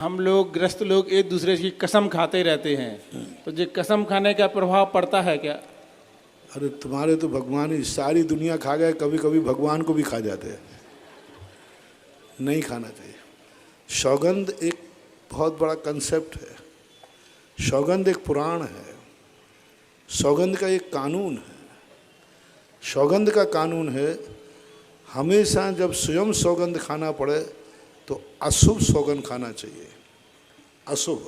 हम लोग ग्रस्त लोग एक दूसरे की कसम खाते रहते हैं, तो ये कसम खाने का प्रभाव पड़ता है क्या? अरे तुम्हारे तो भगवान ही सारी दुनिया खा गए, कभी कभी भगवान को भी खा जाते हैं। नहीं खाना चाहिए। सौगंध एक बहुत बड़ा कंसेप्ट है। सौगंध एक पुराण है। सौगंध का एक कानून है। सौगंध का कानून है, हमेशा जब स्वयं सौगंध खाना पड़े तो अशुभ सौगंध खाना चाहिए। अशुभ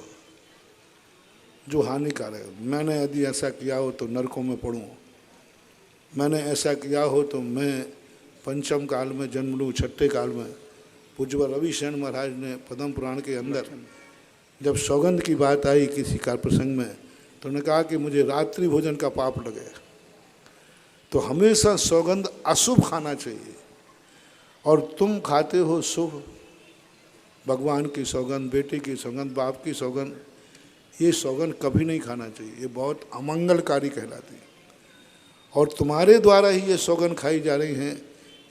जो हानिकारक है। मैंने यदि ऐसा किया हो तो नरकों में पड़ूँ, मैंने ऐसा किया हो तो मैं पंचम काल में जन्म लूँ, छठे काल में। पूज्य रवि सेन महाराज ने पद्म पुराण के अंदर जब सौगंध की बात आई किसी कार प्रसंग में, तो उन्होंने कहा कि मुझे रात्रि भोजन का पाप लगे। तो हमेशा सौगंध अशुभ खाना चाहिए। और तुम खाते हो शुभ, भगवान की सौगंध, बेटे की सौगंध, बाप की सौगंध। ये सौगंध कभी नहीं खाना चाहिए, ये बहुत अमंगलकारी कहलाती है। और तुम्हारे द्वारा ही ये सौगंध खाई जा रही हैं।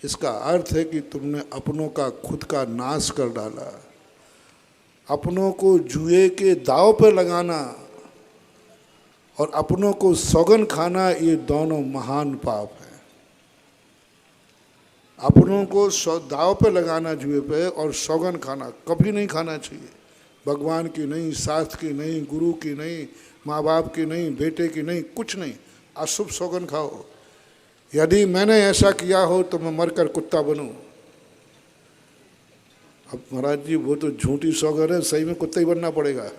इसका अर्थ है कि तुमने अपनों का खुद का नाश कर डाला। अपनों को जुए के दांव पर लगाना और अपनों को सौगंध खाना, ये दोनों महान पाप है। अपनों को दांव पे लगाना जुए पे, और सौगंध खाना कभी नहीं खाना चाहिए। भगवान की नहीं, शास्त्र की नहीं, गुरु की नहीं, माँ बाप की नहीं, बेटे की नहीं, कुछ नहीं। अशुभ सौगंध खाओ। यदि मैंने ऐसा किया हो तो मैं मरकर कुत्ता बनूं। अब महाराज जी वो तो झूठी सौगंध है, सही में कुत्ता ही बनना पड़ेगा।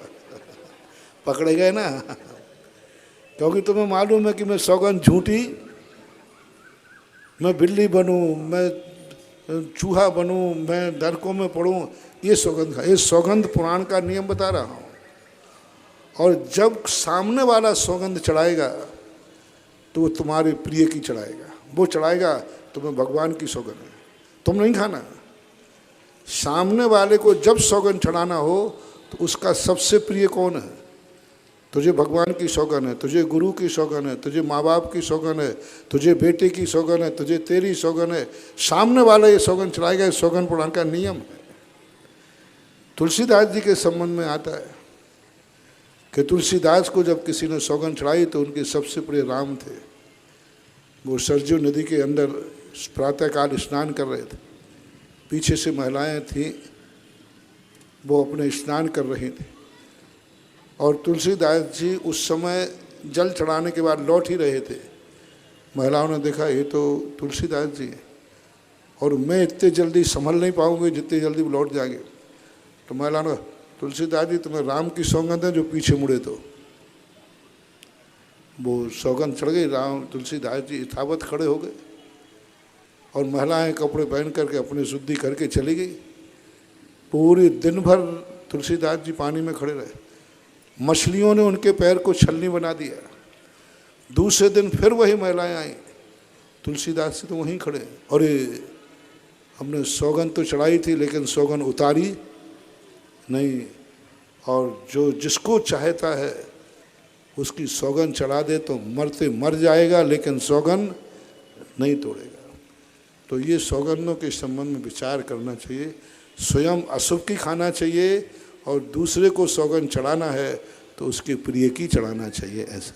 पकड़े गए ना, क्योंकि तुम्हें मालूम है कि मैं सौगंध झूठी, मैं बिल्ली बनूं, मैं चूहा बनूं, मैं नरकों में पड़ूं, ये सौगंध खा। ये सौगंध पुराण का नियम बता रहा हूँ। और जब सामने वाला सौगंध चढ़ाएगा तो वो तुम्हारे प्रिय की चढ़ाएगा। वो चढ़ाएगा तुम्हें भगवान की सौगंध है, तुम नहीं खाना। सामने वाले को जब सौगंध चढ़ाना हो तो उसका सबसे प्रिय कौन है? तुझे भगवान की सौगंध है, तुझे गुरु की सौगंध है, तुझे माँ बाप की सौगंध है, तुझे बेटे की सौगंध है, तुझे तेरी सौगंध है। सामने वाला ये सौगंध चढ़ाएगा। ये सौगंध पुराण का नियम है। तुलसीदास जी के संबंध में आता है कि तुलसीदास को जब किसी ने सौगंध चढ़ाई तो उनके सबसे प्रिय राम थे। वो सरजू नदी के अंदर प्रातःकाल स्नान कर रहे थे। पीछे से महिलाएं थीं, वो अपने स्नान कर रही थी। और तुलसीदास जी उस समय जल चढ़ाने के बाद लौट ही रहे थे। महिलाओं ने देखा ये तो तुलसीदास जी हैं, और मैं इतने जल्दी संभल नहीं पाऊंगी जितनी जल्दी वो लौट जाएंगे। तो महिलाओं ने, तुलसीदास जी तुम्हें राम की सौगंध है जो पीछे मुड़े। तो वो सौगंध चढ़ गई। राम तुलसीदास जी यथावत खड़े हो गए, और महिलाएं कपड़े पहन करके अपनी शुद्धि करके चली गई। पूरे दिन भर तुलसीदास जी पानी में खड़े रहे। मछलियों ने उनके पैर को छलनी बना दिया। दूसरे दिन फिर वही महिलाएं आई, तुलसीदास जी तो वहीं खड़े। और हमने सौगंध तो चढ़ाई थी लेकिन सौगंध उतारी नहीं। और जो जिसको चाहता है उसकी सौगंध चढ़ा दे तो मरते मर जाएगा, लेकिन सौगंध नहीं तोड़ेगा। तो ये सौगंधों के संबंध में विचार करना चाहिए। स्वयं अशुभ की खाना चाहिए, और दूसरे को सौगंध चढ़ाना है तो उसके प्रिय की चढ़ाना चाहिए। ऐसा